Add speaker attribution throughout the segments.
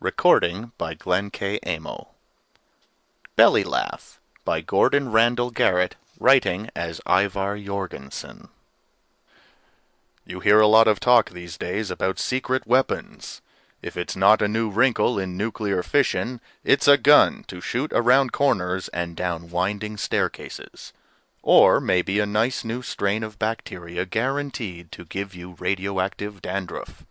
Speaker 1: Recording by Glenn K. Amo. Belly Laugh by Gordon Randall Garrett, writing as Ivar Jorgensen. You hear a lot of talk these days about secret weapons. If it's not a new wrinkle in nuclear fission, it's a gun to shoot around corners and down winding staircases. Or maybe a nice new strain of bacteria guaranteed to give you radioactive dandruff.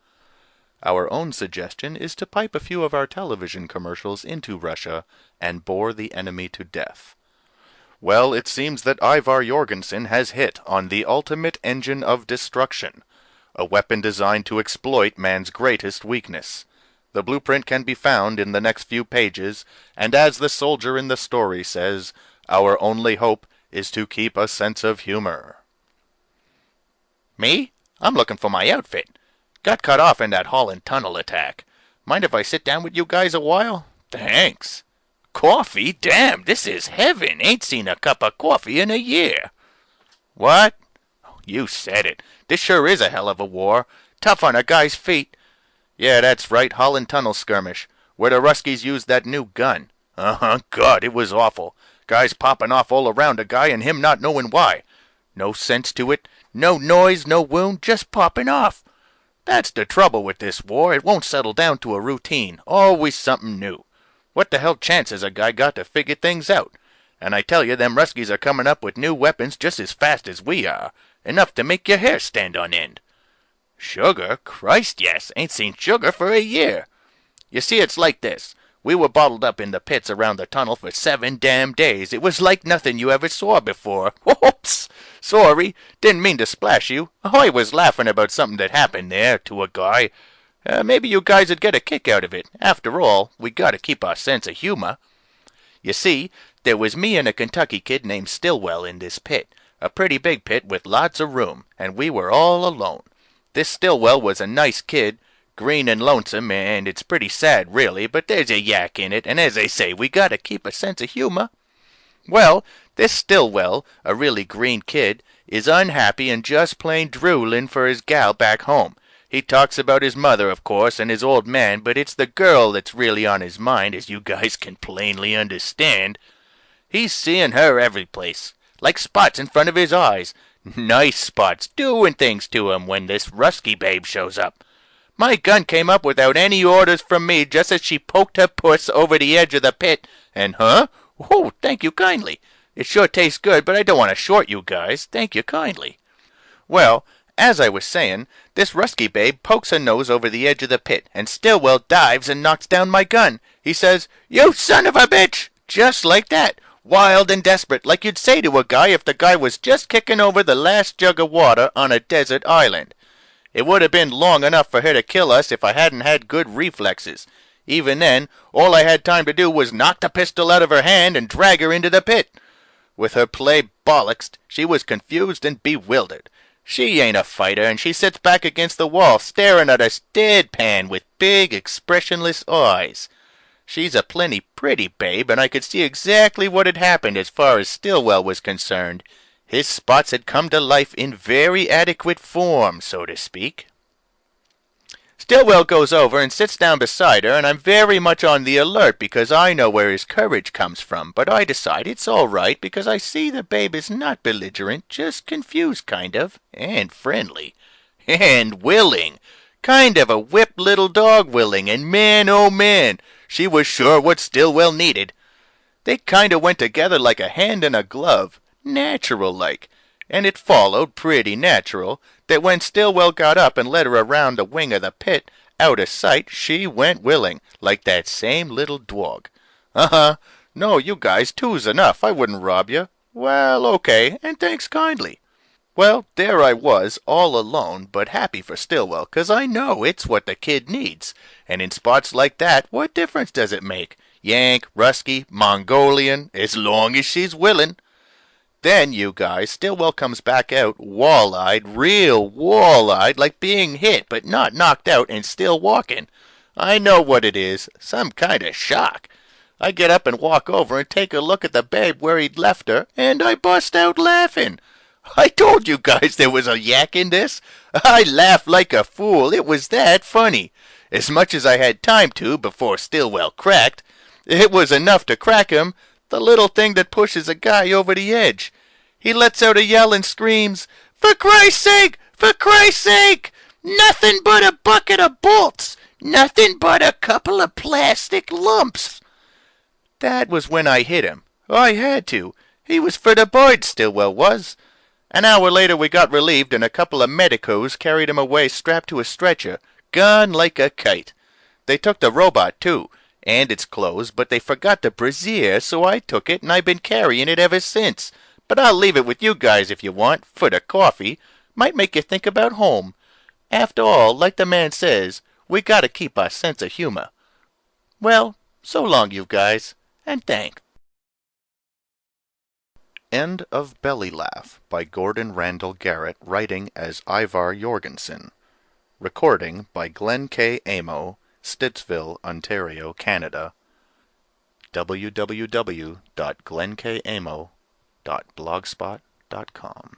Speaker 1: Our own suggestion is to pipe a few of our television commercials into Russia and bore the enemy to death. Well, it seems that Ivar Jorgensen has hit on the ultimate engine of destruction, a weapon designed to exploit man's greatest weakness. The blueprint can be found in the next few pages, and as the soldier in the story says, our only hope is to keep a sense of humor.
Speaker 2: Me? I'm looking for my outfit. Got cut off in that Holland Tunnel attack. Mind if I sit down with you guys a while? Thanks. Coffee? Damn, this is heaven. Ain't seen a cup of coffee in a year. What? You said it. This sure is a hell of a war. Tough on a guy's feet. Yeah, that's right, Holland Tunnel skirmish, where the Ruskies used that new gun. God, it was awful. Guys popping off all around a guy and him not knowing why. No sense to it. No noise, no wound, just popping off. That's the trouble with this war. It won't settle down to a routine. Always something new. What the hell chance has a guy got to figure things out? And I tell you, them Ruskies are coming up with new weapons just as fast as we are. Enough to make your hair stand on end. Sugar? Christ, yes. Ain't seen sugar for a year. You see, it's like this. We were bottled up in the pits around the tunnel for 7 damn days. It was like nothing you ever saw before. Whoops! Sorry. Didn't mean to splash you. I was laughing about something that happened there to a guy. Maybe you guys would get a kick out of it. After all, we gotta keep our sense of humor. You see, there was me and a Kentucky kid named Stillwell in this pit. A pretty big pit with lots of room, and we were all alone. This Stillwell was a nice kid, green and lonesome, and it's pretty sad, really, but there's a yak in it, and as I say, we gotta keep a sense of humor. Well, this Stillwell, a really green kid, is unhappy and just plain drooling for his gal back home. He talks about his mother, of course, and his old man, but it's the girl that's really on his mind, as you guys can plainly understand. He's seeing her every place, like spots in front of his eyes. Nice spots, doing things to him when this Rusky babe shows up. My gun came up without any orders from me just as she poked her puss over the edge of the pit. And Oh, thank you kindly. It sure tastes good, but I don't want to short you guys. Thank you kindly. Well, as I was saying, this Rusky babe pokes her nose over the edge of the pit, and Stillwell dives and knocks down my gun. He says, "You son of a bitch!" Just like that. Wild and desperate, like you'd say to a guy if the guy was just kicking over the last jug of water on a desert island. It would have been long enough for her to kill us if I hadn't had good reflexes. Even then, all I had time to do was knock the pistol out of her hand and drag her into the pit. With her play bollocksed, she was confused and bewildered. She ain't a fighter, and she sits back against the wall, staring at us deadpan with big, expressionless eyes. She's a plenty pretty babe, and I could see exactly what had happened as far as Stillwell was concerned. His spots had come to life in very adequate form, so to speak. Stillwell goes over and sits down beside her, and I'm very much on the alert because I know where his courage comes from, but I decide it's all right because I see the babe is not belligerent, just confused kind of, and friendly, and willing. Kind of a whipped little dog willing, and man, oh man, she was sure what Stillwell needed. They kind of went together like a hand and a glove, natural-like, and it followed, pretty natural, that when Stillwell got up and led her around the wing of the pit, out of sight, she went willing, like that same little dog. No, you guys, two's enough, I wouldn't rob you. Well, okay, and thanks kindly. Well, there I was, all alone, but happy for Stillwell, 'cause I know it's what the kid needs. And in spots like that, what difference does it make? Yank, Rusky, Mongolian, as long as she's willin'. Then, you guys, Stillwell comes back out, wall-eyed, real wall-eyed, like being hit, but not knocked out and still walking. I know what it is, some kind of shock. I get up and walk over and take a look at the babe where he'd left her, and I bust out laughing. I told you guys there was a yak in this. I laughed like a fool. It was that funny. as much as I had time to before Stillwell cracked. It was enough to crack him, the little thing that pushes a guy over the edge. He lets out a yell and screams, "For Christ's sake! For Christ's sake! Nothing but a bucket of bolts! Nothing but a couple of plastic lumps!" That was when I hit him. I had to. He was for the birds, Stillwell was. An hour later we got relieved and a couple of medicos carried him away strapped to a stretcher, gone like a kite. They took the robot, too, and its clothes, but they forgot the brassiere, so I took it and I've been carrying it ever since. But I'll leave it with you guys if you want, for the coffee. Might make you think about home. After all, like the man says, we gotta keep our sense of humor. Well, so long, you guys, and thanks.
Speaker 1: End of Belly Laugh by Gordon Randall Garrett, writing as Ivar Jorgensen. Recording by Glenn K. Amo, Stittsville, Ontario, Canada. www.glennkamo.blogspot.com